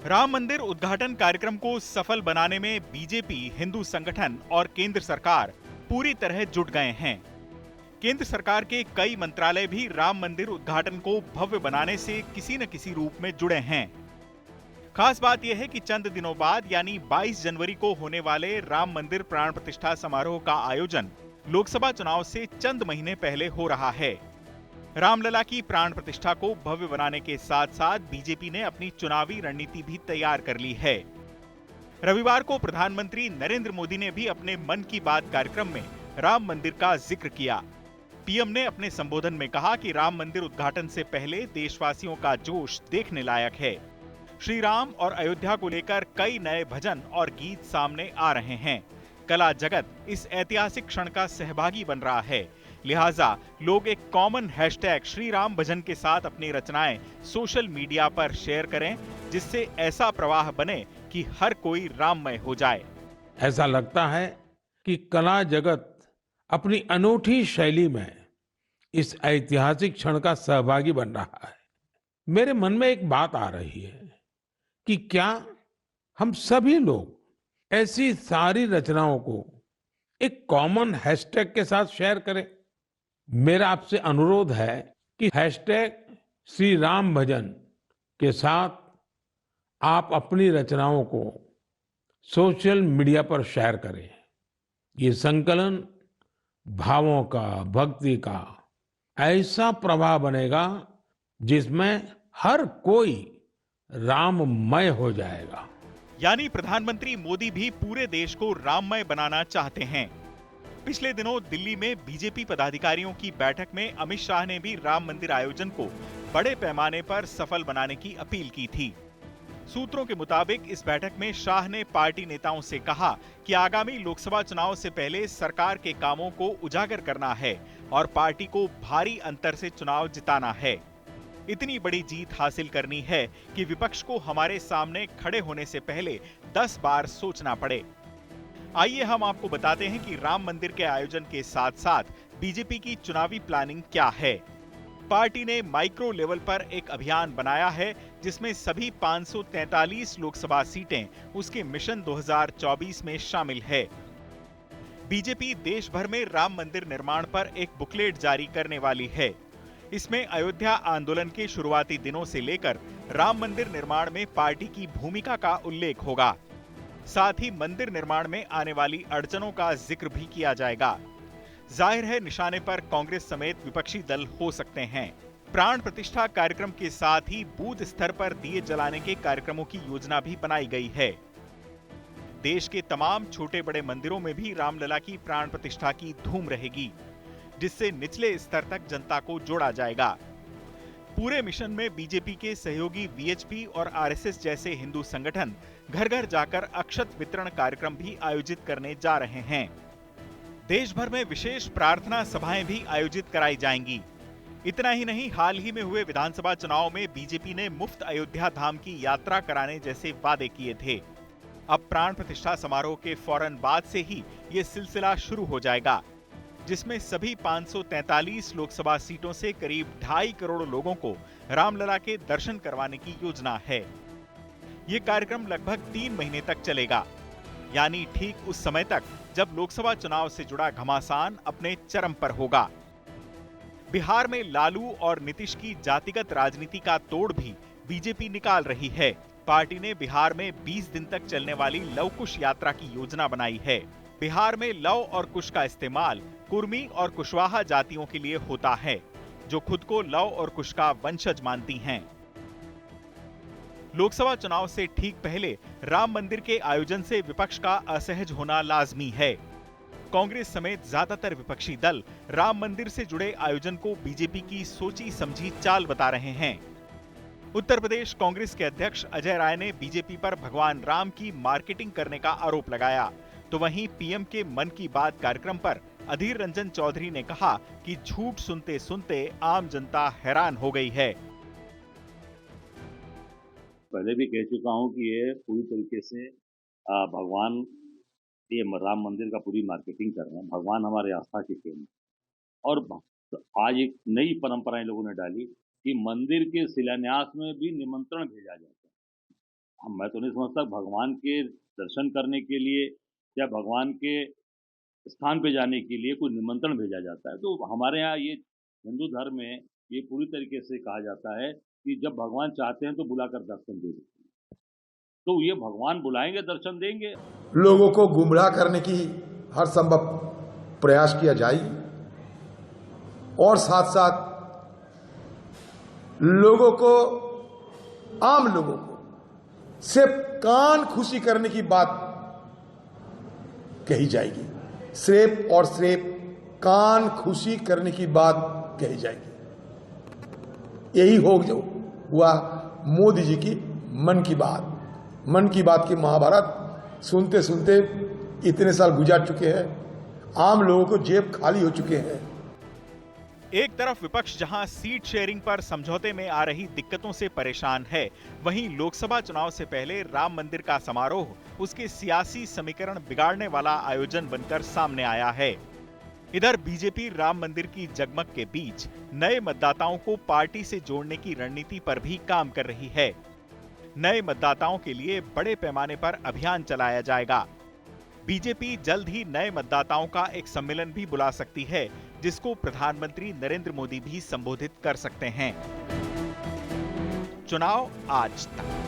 राम मंदिर उद्घाटन कार्यक्रम को सफल बनाने में बीजेपी, हिंदू संगठन और केंद्र सरकार पूरी तरह जुट गए हैं। केंद्र सरकार के कई मंत्रालय भी राम मंदिर उद्घाटन को भव्य बनाने से किसी न किसी रूप में जुड़े हैं। खास बात यह है कि चंद दिनों बाद यानी 22 जनवरी को होने वाले राम मंदिर प्राण प्रतिष्ठा समारोह का आयोजन लोकसभा चुनाव से चंद महीने पहले हो रहा है। रामलला की प्राण प्रतिष्ठा को भव्य बनाने के साथ साथ बीजेपी ने अपनी चुनावी रणनीति भी तैयार कर ली है। रविवार को प्रधानमंत्री नरेंद्र मोदी ने भी अपने मन की बात कार्यक्रम में राम मंदिर का जिक्र किया। पीएम ने अपने संबोधन में कहा कि राम मंदिर उद्घाटन से पहले देशवासियों का जोश देखने लायक है। श्री राम और अयोध्या को लेकर कई नए भजन और गीत सामने आ रहे हैं। कला जगत इस ऐतिहासिक क्षण का सहभागी बन रहा है, लिहाजा लोग एक कॉमन हैशटैग श्री राम भजन के साथ अपनी रचनाएं सोशल मीडिया पर शेयर करें, जिससे ऐसा प्रवाह बने कि हर कोई राममय हो जाए। ऐसा लगता है कि कला जगत अपनी अनूठी शैली में इस ऐतिहासिक क्षण का सहभागी बन रहा है। मेरे मन में एक बात आ रही है कि क्या हम सभी लोग ऐसी सारी रचनाओं को एक कॉमन हैशटैग के साथ शेयर करें। मेरा आपसे अनुरोध है कि हैशटैग श्री राम भजन के साथ आप अपनी रचनाओं को सोशल मीडिया पर शेयर करें। ये संकलन भावों का, भक्ति का ऐसा प्रवाह बनेगा जिसमें हर कोई राममय हो जाएगा। यानी प्रधानमंत्री मोदी भी पूरे देश को राममय बनाना चाहते हैं। पिछले दिनों दिल्ली में बीजेपी पदाधिकारियों की बैठक में अमित शाह ने भी राम मंदिर आयोजन को बड़े पैमाने पर सफल बनाने की अपील की थी। सूत्रों के मुताबिक इस बैठक में शाह ने पार्टी नेताओं से कहा कि आगामी लोकसभा चुनाव से पहले सरकार के कामों को उजागर करना है और पार्टी को भारी अंतर से चुनाव जिताना है। इतनी बड़ी जीत हासिल करनी है कि विपक्ष को हमारे सामने खड़े होने से पहले 10 बार सोचना पड़े। आइए हम आपको बताते हैं कि राम मंदिर के आयोजन के साथ साथ बीजेपी की चुनावी प्लानिंग क्या है। पार्टी ने माइक्रो लेवल पर एक अभियान बनाया है जिसमें सभी 543 लोकसभा सीटें उसके मिशन 2024 में शामिल है। बीजेपी देश भर में राम मंदिर निर्माण पर एक बुकलेट जारी करने वाली है। इसमें अयोध्या आंदोलन के शुरुआती दिनों से लेकर राम मंदिर निर्माण में पार्टी की भूमिका का उल्लेख होगा। साथ ही मंदिर निर्माण में आने वाली अड़चनों का जिक्र भी किया जाएगा। जाहिर है निशाने पर कांग्रेस समेत विपक्षी दल हो सकते हैं। प्राण प्रतिष्ठा कार्यक्रम के साथ ही बूथ स्तर पर दिए जलाने के कार्यक्रमों की योजना भी बनाई गई है। देश के तमाम छोटे बड़े मंदिरों में भी रामलला की प्राण प्रतिष्ठा की धूम रहेगी, जिससे निचले स्तर तक जनता को जोड़ा जाएगा। पूरे मिशन में बीजेपी के सहयोगी वीएचपी और आरएसएस जैसे हिंदू संगठन घर घर जाकर अक्षत वितरण कार्यक्रम भी आयोजित करने जा रहे हैं। देश भर में विशेष प्रार्थना सभाएं भी आयोजित कराई जाएंगी। इतना ही नहीं, हाल ही में हुए विधानसभा चुनाव में बीजेपी ने मुफ्त अयोध्या धाम की यात्रा कराने जैसे वादे किए थे। अब प्राण प्रतिष्ठा समारोह के फौरन बाद से ही ये सिलसिला शुरू हो जाएगा, जिसमें सभी 543 लोकसभा सीटों से करीब 2.5 करोड़ लोगों को रामलला के दर्शन करवाने की योजना है। ये कार्यक्रम लगभग 3 महीने तक चलेगा, यानी ठीक उस समय तक जब लोकसभा चुनाव से जुड़ा घमासान अपने चरम पर होगा। बिहार में लालू और नीतीश की जातिगत राजनीति का तोड़ भी बीजेपी निकाल रही है। पार्टी ने बिहार में 20 दिन तक चलने वाली लव कुश यात्रा की योजना बनाई है। बिहार में लव और कुश का इस्तेमाल कुर्मी और कुशवाहा जातियों के लिए होता है, जो खुद को लव और कुश का वंशज मानती हैं। लोकसभा चुनाव से ठीक पहले राम मंदिर के आयोजन से विपक्ष का असहज होना लाजमी है। कांग्रेस समेत ज्यादातर विपक्षी दल राम मंदिर से जुड़े आयोजन को बीजेपी की सोची समझी चाल बता रहे हैं। उत्तर प्रदेश कांग्रेस के अध्यक्ष अजय राय ने बीजेपी पर भगवान राम की मार्केटिंग करने का आरोप लगाया, तो वहीं पीएम के मन की बात कार्यक्रम पर अधीर रंजन चौधरी ने कहा कि झूठ सुनते सुनते आम जनता हैरान हो गई है। पहले भी कह चुका हूं कि ये पूरी तरीके से भगवान ये राम मंदिर का पूरी मार्केटिंग कर रहे हैं। भगवान हमारे आस्था के केंद्र और आज एक नई परंपरा इन लोगों ने डाली कि मंदिर के शिलान्यास में भी निमंत्रण भेजा जाता है। मैं तो नहीं समझता भगवान के दर्शन करने के लिए या भगवान के स्थान पे जाने के लिए कोई निमंत्रण भेजा जाता है। तो हमारे यहाँ ये हिंदू धर्म में ये पूरी तरीके से कहा जाता है कि जब भगवान चाहते हैं तो बुलाकर दर्शन दे देते हैं। तो ये भगवान बुलाएंगे, दर्शन देंगे। लोगों को गुमराह करने की हर संभव प्रयास किया जाए और साथ साथ लोगों को, आम लोगों को सिर्फ कान खुशी करने की बात कही जाएगी। सिर्फ और सिर्फ कान खुशी करने की बात कही जाएगी। यही हो जो हुआ मोदी जी की मन की बात। मन की बात की महाभारत सुनते सुनते इतने साल गुजार चुके हैं, आम लोगों को जेब खाली हो चुके हैं। एक तरफ विपक्ष जहां सीट शेयरिंग पर समझौते में आ रही दिक्कतों से परेशान है, वहीं लोकसभा चुनाव से पहले राम मंदिर का समारोह उसके सियासी समीकरण बिगाड़ने वाला आयोजन बनकर सामने आया है। इधर बीजेपी राम मंदिर की जगमग के बीच नए मतदाताओं को पार्टी से जोड़ने की रणनीति पर भी काम कर रही है। नए मतदाताओं के लिए बड़े पैमाने पर अभियान चलाया जाएगा। बीजेपी जल्द ही नए मतदाताओं का एक सम्मेलन भी बुला सकती है, जिसको प्रधानमंत्री नरेंद्र मोदी भी संबोधित कर सकते हैं। चुनाव आज तक।